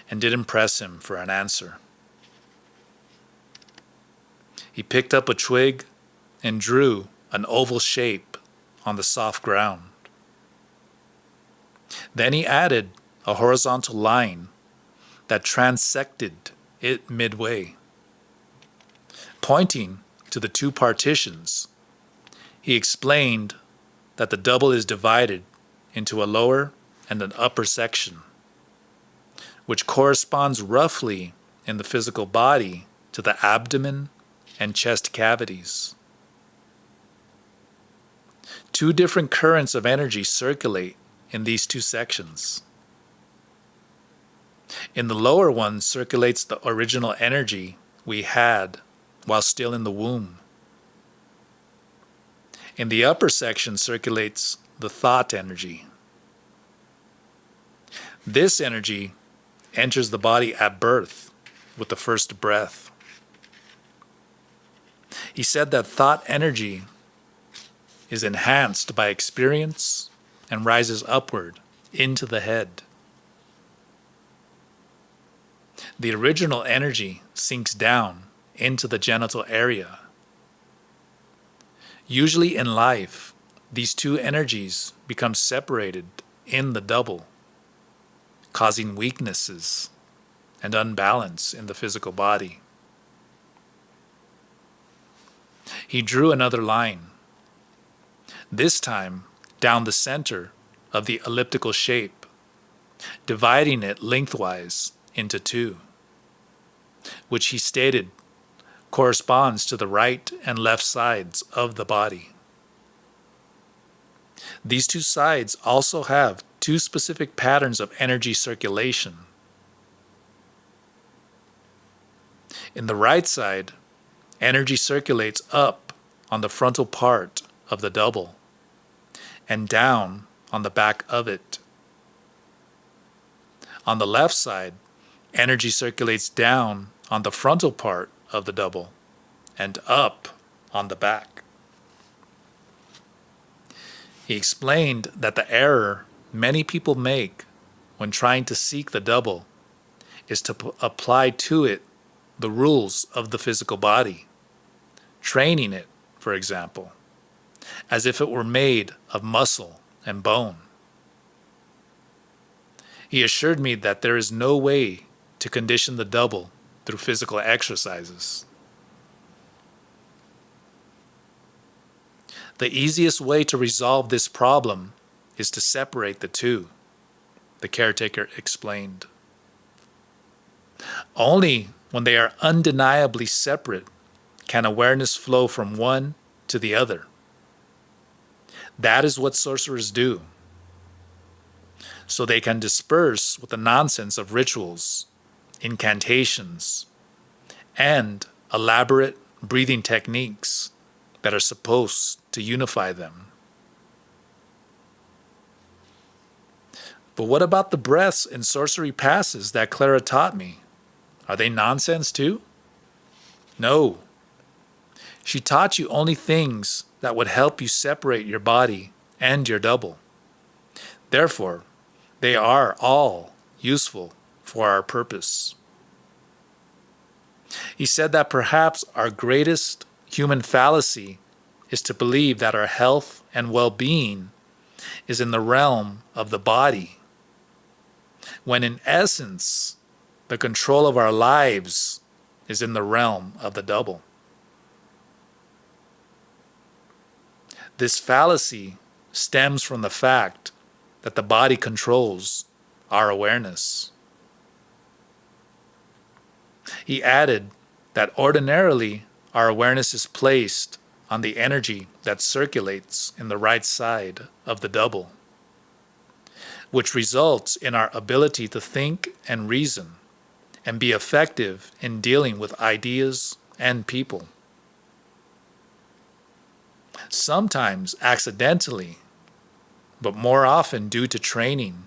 and didn't press him for an answer. He picked up a twig and drew an oval shape on the soft ground. Then he added a horizontal line that transected it midway. Pointing to the two partitions, he explained that the double is divided into a lower and an upper section, which corresponds roughly in the physical body to the abdomen and chest cavities. Two different currents of energy circulate in these two sections. In the lower one circulates the original energy we had while still in the womb. In the upper section circulates the thought energy. This energy enters the body at birth with the first breath. He said that thought energy is enhanced by experience and rises upward into the head. The original energy sinks down into the genital area. Usually in life, these two energies become separated in the double, causing weaknesses and unbalance in the physical body. He drew another line, this time down the center of the elliptical shape, dividing it lengthwise into two, which he stated corresponds to the right and left sides of the body. These two sides also have two specific patterns of energy circulation. In the right side, energy circulates up on the frontal part of the double and down on the back of it. On the left side, energy circulates down on the frontal part of the double and up on the back. He explained that the error many people make when trying to seek the double is to apply to it the rules of the physical body, training it, for example, as if it were made of muscle and bone. He assured me that there is no way to condition the double through physical exercises. The easiest way to resolve this problem is to separate the two, the caretaker explained. Only when they are undeniably separate can awareness flow from one to the other. That is what sorcerers do. So they can disperse with the nonsense of rituals, incantations, and elaborate breathing techniques that are supposed to unify them. But what about the breaths and sorcery passes that Clara taught me? Are they nonsense too? No. She taught you only things that would help you separate your body and your double. Therefore, they are all useful for our purpose. He said that perhaps our greatest human fallacy is to believe that our health and well-being is in the realm of the body, when in essence, the control of our lives is in the realm of the double. This fallacy stems from the fact that the body controls our awareness. He added that ordinarily our awareness is placed on the energy that circulates in the right side of the double, which results in our ability to think and reason and be effective in dealing with ideas and people. Sometimes accidentally, but more often due to training,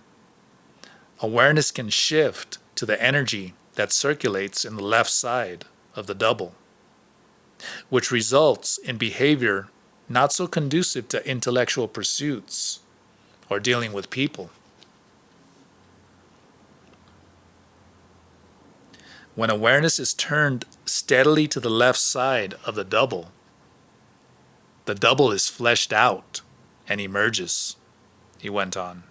awareness can shift to the energy that circulates in the left side of the double, which results in behavior not so conducive to intellectual pursuits or dealing with people. When awareness is turned steadily to the left side of the double is fleshed out and emerges, he went on.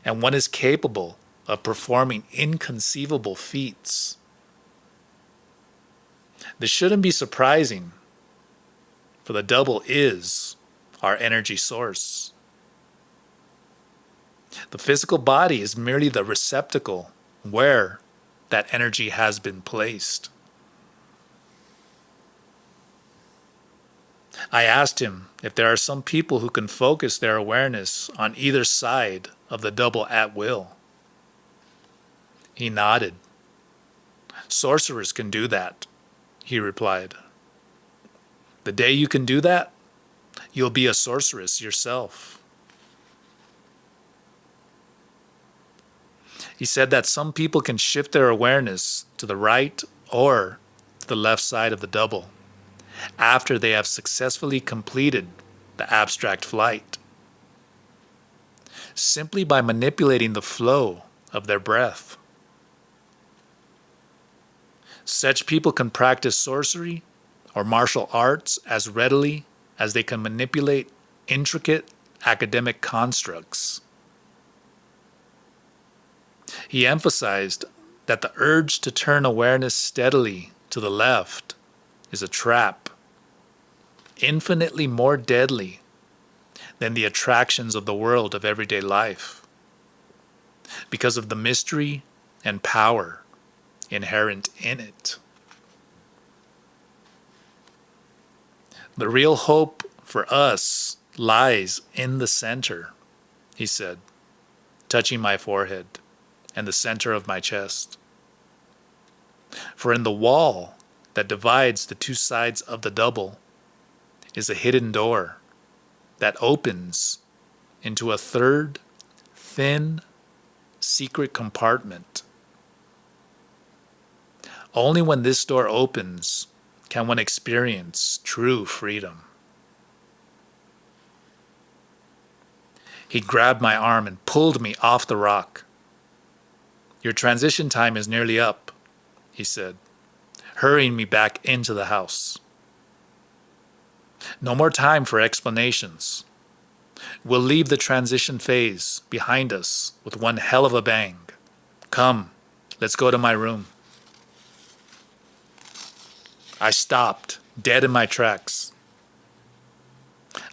And one is capable of performing inconceivable feats. This shouldn't be surprising, for the double is our energy source. The physical body is merely the receptacle where that energy has been placed. I asked him if there are some people who can focus their awareness on either side of the double at will. He nodded. Sorcerers can do that, he replied. The day you can do that, you'll be a sorceress yourself. He said that some people can shift their awareness to the right or to the left side of the double after they have successfully completed the abstract flight, simply by manipulating the flow of their breath. Such people can practice sorcery or martial arts as readily as they can manipulate intricate academic constructs. He emphasized that the urge to turn awareness steadily to the left is a trap, infinitely more deadly than the attractions of the world of everyday life, because of the mystery and power inherent in it. The real hope for us lies in the center, he said, touching my forehead and the center of my chest. For in the wall that divides the two sides of the double is a hidden door that opens into a third, thin, secret compartment. Only when this door opens can one experience true freedom. He grabbed my arm and pulled me off the rock. Your transition time is nearly up, he said, hurrying me back into the house. No more time for explanations. We'll leave the transition phase behind us with one hell of a bang. Come, let's go to my room. I stopped, dead in my tracks.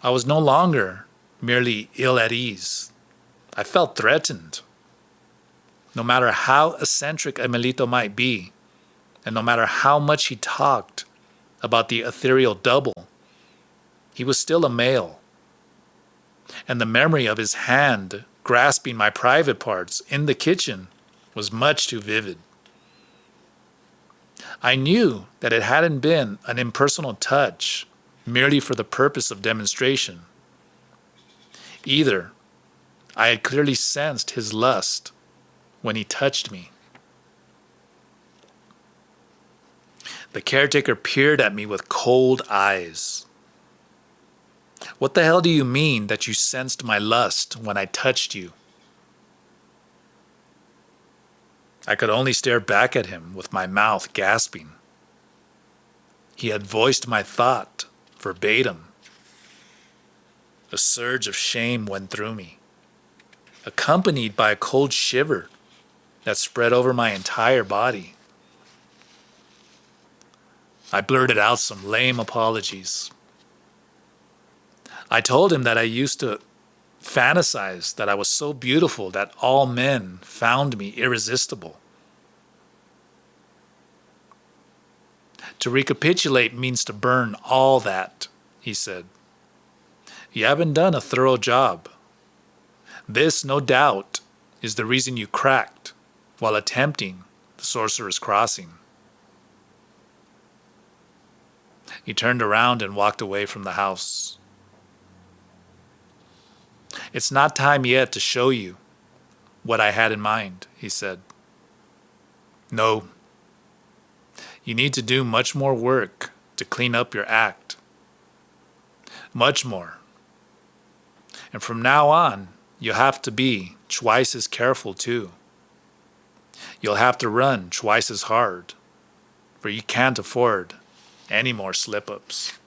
I was no longer merely ill at ease. I felt threatened. No matter how eccentric Emilito might be, and no matter how much he talked about the ethereal double, he was still a male. And the memory of his hand grasping my private parts in the kitchen was much too vivid. I knew that it hadn't been an impersonal touch merely for the purpose of demonstration. Either I had clearly sensed his lust when he touched me. The caretaker peered at me with cold eyes. What the hell do you mean that you sensed my lust when I touched you? I could only stare back at him with my mouth gasping. He had voiced my thought verbatim. A surge of shame went through me, accompanied by a cold shiver that spread over my entire body. I blurted out some lame apologies. I told him that I used to fantasize that I was so beautiful that all men found me irresistible. To recapitulate means to burn all that, he said. You haven't done a thorough job. This, no doubt, is the reason you cracked while attempting the Sorcerers' Crossing. He turned around and walked away from the house. It's not time yet to show you what I had in mind, he said. No. You need to do much more work to clean up your act. Much more. And from now on, you'll have to be twice as careful too. You'll have to run twice as hard, for you can't afford any more slip-ups.